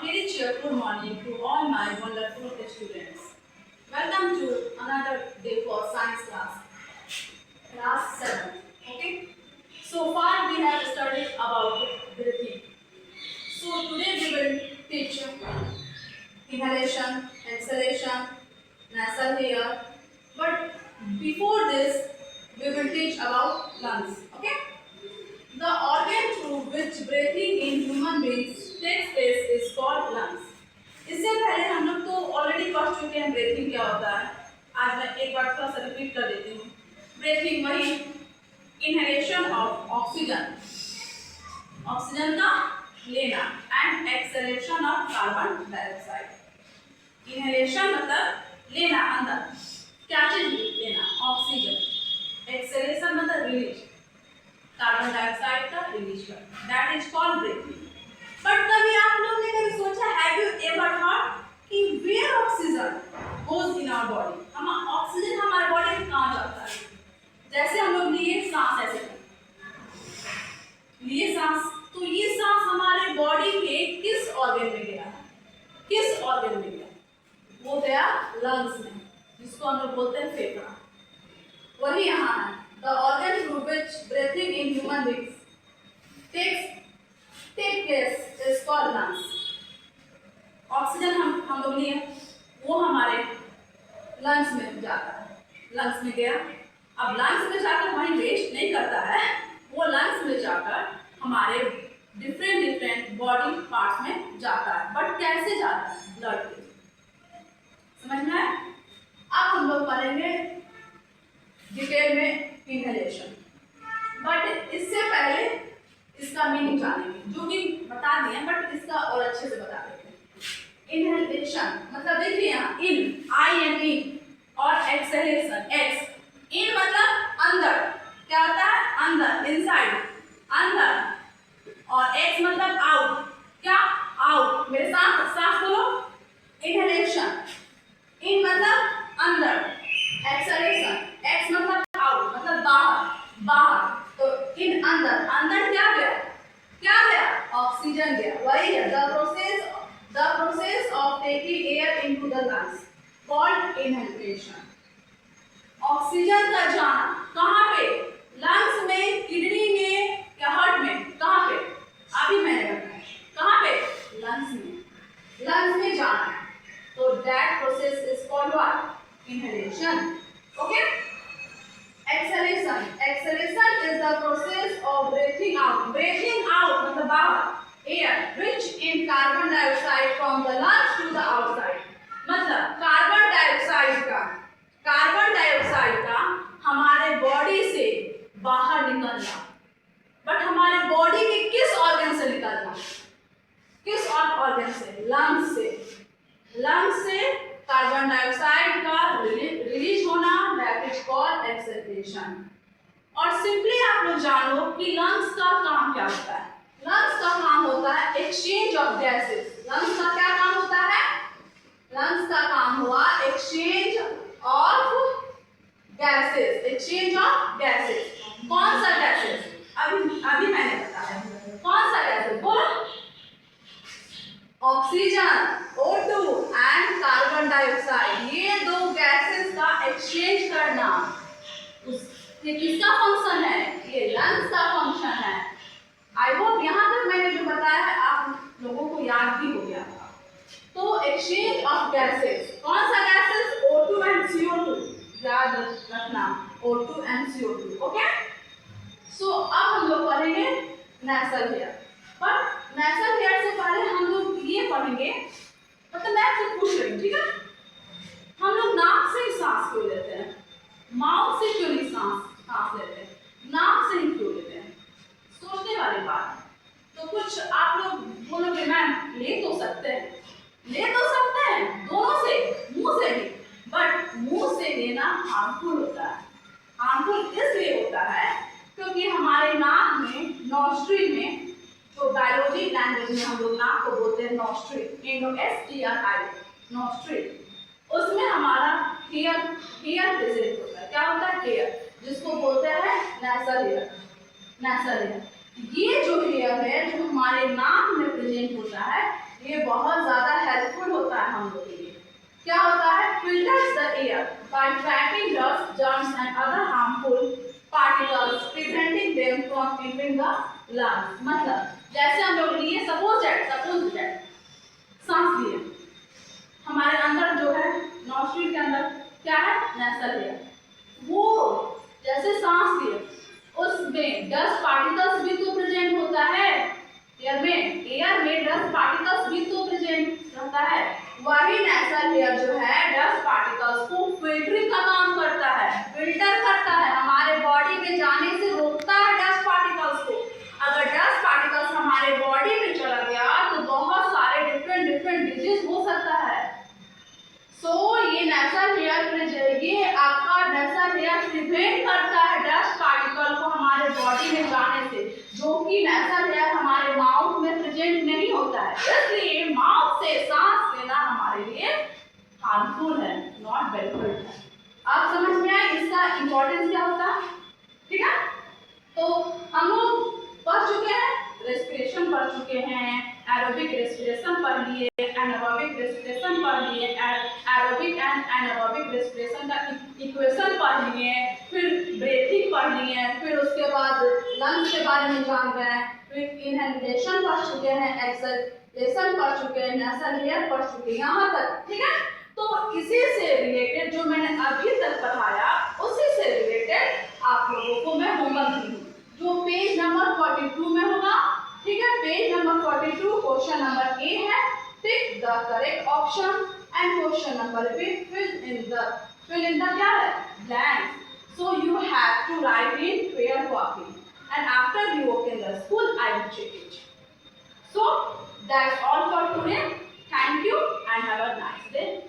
very cheerful morning to all my wonderful students. Welcome to another day for science class 7. Okay. So far we have studied about breathing. So today we will teach inhalation, exhalation, nasal air. But before this, we will teach about lungs. Okay. The organ through which breathing in human beings takes place is called lungs. इससे पहले हम लोग तो already पढ़ चुके हैं breathing क्या होता है. आज मैं एक बार थोड़ा सा रिपीट कर देती हूँ. ब्रीथिंग वही इनहेलेशन ऑफ ऑक्सीजन, ऑक्सीजन का लेना, and exhalation of carbon dioxide. Inhalation मतलब लेना अंदर, क्या चीज लेना, ऑक्सीजन. एक्सहेलेशन मतलब रिलीज, कार्बन डाइऑक्साइड का रिलीज करना. That is called breathing. But कभी आप लोग ने कभी सोचा, हैव यू एवर थॉट कि where oxygen goes in our body? हम ऑक्सीजन हमारे बॉडी में कहाँ जाता है? जैसे हम लोग लिए सांस, ऐसे लिए सांस, तो ये सांस हमारे बॉडी के किस ऑर्गन में गया? किस ऑर्गन में गया? वो गया लंग्स में, जिसको हम लोग बोलते हैं फेफड़ा. वही यहाँ है. The organ through which breathing in human beings take place is called lungs. Oxygen हम लोग लिए, वो हमारे लंग्स में जाता है. लंग्स में गया. अब लंग्स में जाकर वहीं वेस्ट नहीं करता है, वो लंग्स में जाकर हमारे डिफरेंट बॉडी पार्ट्स में जाता है. बट कैसे जाता है? ब्लड के. समझ में आया? अब हम लोग पढ़ेंगे डिटेल में इनहेलेशन. बट इससे पहले इसका मीनिंग जानेंगे, जो कि बता दिए, बट इसका और अच्छे से बता देते हैं. इनहेलेशन मतलब देखिए यहाँ इन, आई एन इन, और एक्सहेलेशन एक्स. इन मतलब अंदर, क्या होता है? अंदर, इनसाइड, अंदर. और एक्स मतलब आउट, क्या? आउट. मेरे साथ सांस बोलो. इनहेलेशन, इन मतलब अंदर, एक्सहेलेशन एक्स मतलब आउट, मतलब बाहर, बाहर. तो इन अंदर, अंदर क्या गया? क्या गया? ऑक्सीजन गया. वही है the process of taking air into the lungs called inhalation. Oxygen का जाना कहाँ पे? लंग्स में, किडनी में या हार्ट में? कहाँ पे? अभी मैंने बताया. कहाँ पे? लंग्स में. लंग्स में जाना है. तो that process is called what? Inhalation. Okay. Exhalation is the process of breathing out. Breathing out मतलब बाहर air rich in carbon dioxide from the lungs to the outside. मतलब कार्बन डाइऑक्साइड का हमारे बॉडी से बाहर निकलना. बट हमारे body के किस ऑर्गन से निकलना? किस ऑर्गन से? लंग्स से. लंग्स से कार्बन डाइऑक्साइड का रिलीज होना, दैट इज कॉल्ड एक्सहेलेशन. और सिंपली आप लोग जान लो कि लंग्स का काम क्या होता है. लंग्स का काम होता है एक्सचेंज ऑफ गैसेस. लंग्स का क्या काम होता है? लंग्स का काम हुआ exchange of gases. Exchange of gases. कौन सा गैसेस? अभी मैंने बताया. कौन सा गैसेस? बोलो. Oxygen O2 and carbon dioxide, ये दो गैसेस का एक्सचेंज करना. ये किसका फंक्शन है? ये लंग्स का फंक्शन है. आई होप यहाँ तक मैंने जो बताया है आप लोगों को याद भी हो गया. तो एक्सचेंज ऑफ गैसेस. कौन सा गैसेस? O2 and CO2. याद रखना, O2 एंड CO2. ओके. सो अब हम लोग पढ़ेंगे नेसल हेयर. पर नेसल हेयर से पहले हम लोग ये पढ़ेंगे, मतलब मैं आपसे पूछ रही हूँ, ठीक है? हम लोग नाक से ही सांस क्यों लेते हैं? माउथ से क्यों नहीं सांस लेते हैं? नाक से ही क्यों लेते हैं? सोचने वाली बात. तो कुछ आप लोग बोलोगे मैम ले तो सकते हैं दोनों से, मुंह से भी. बट मुंह से लेना हार्मफुल होता है. हार्मफुल इसलिए होता है क्योंकि हमारे नाक में, नॉस्ट्रिल में, तो बायोलॉजी लैंग्वेज में हम लोग नाक को बोलते हैं नॉस्ट्रिल, NOSTRIL, नॉस्ट्रिल. उसमें हमारा हेयर प्रेजेंट होता है. क्या होता है? हेयर, जिसको बोलते हैं नेसल हेयर. ये जो हेयर है, जो हमारे नाक में प्रेजेंट होता है, ये बहुत ज़्यादा हेल्पफुल होता है हम लोग के लिए। क्या होता है? Filters the air by trapping dust, germs and other harmful particles, preventing them from entering the lungs. मतलब जैसे हम लोग लिए सपोज दैट सांस लिए, हमारे अंदर जो है नॉस्ट्रिल के अंदर क्या है? नेसल एयर। वो जैसे सांस लिए उसमें डस्ट पार्टिकल्स भी तो प्रेजेंट होता है। एयर में डस्ट पार्टिकल्स भी तो प्रेजेंट रहता है। वही नेसल एयर जो है डस्ट पार्टिकल्स को फिल्टरिंग का काम करता है, फिल्टर करता है, हमारे बॉडी में जाने से रोकता है डस्ट पार्टिकल्स को। अगर डस्ट पार्टिकल्स हमारे बॉडी में चला गया तो बहुत सारे डिफरेंट डिजीज हो सकता है। ये नेसल एयर, ये आपका नेसल एयर प्रिवेंट करता है डस्ट पार्टिकल को हमारे बॉडी में जाने से, जो कि नेसल एयर हमारे माउथ में प्रेजेंट नहीं होता है। इसलिए माउथ से सांस लेना हमारे लिए हार्मफुल है, नॉट बेनिफिट है। आप समझ में आए इसका इंपॉर्टेंस क्या होता है? ठीक है, तो हम लोग पढ़ चुके हैं, रेस्पिरेशन पढ़ चुके हैं, एरोबिक रेस्पिरेशन पढ़ लिए, एनारोबिक रेस्पिरेशन पढ़ लिए, एरोबिक एंड एनारोबिक रेस्पिरेशन का इक्वेशन पढ़ लिए, फिर ब्रीथिंग पढ़ लिए, फिर उसके बाद लंग्स के बारे में जान गए, फिर इनहेलेशन पढ़ चुके हैं, एक्सहेलेशन पढ़ चुके हैं, नेसल एयर पढ़ चुके हैं, यहाँ तक। ठीक है, तो इसी से रिलेटेड जो मैंने अभी तक पढ़ाया उसी से रिलेटेड आप लोगों को मैं होमवर्क दी हूँ, जो पेज नंबर 42 में होगा। ठीक है, page number 42 question number A है, tick the correct option, and question number B fill in the क्या है? Blanks. So you have to write in fair copy, and after you open the school I will check it. So that's all for today. Thank you and have a nice day.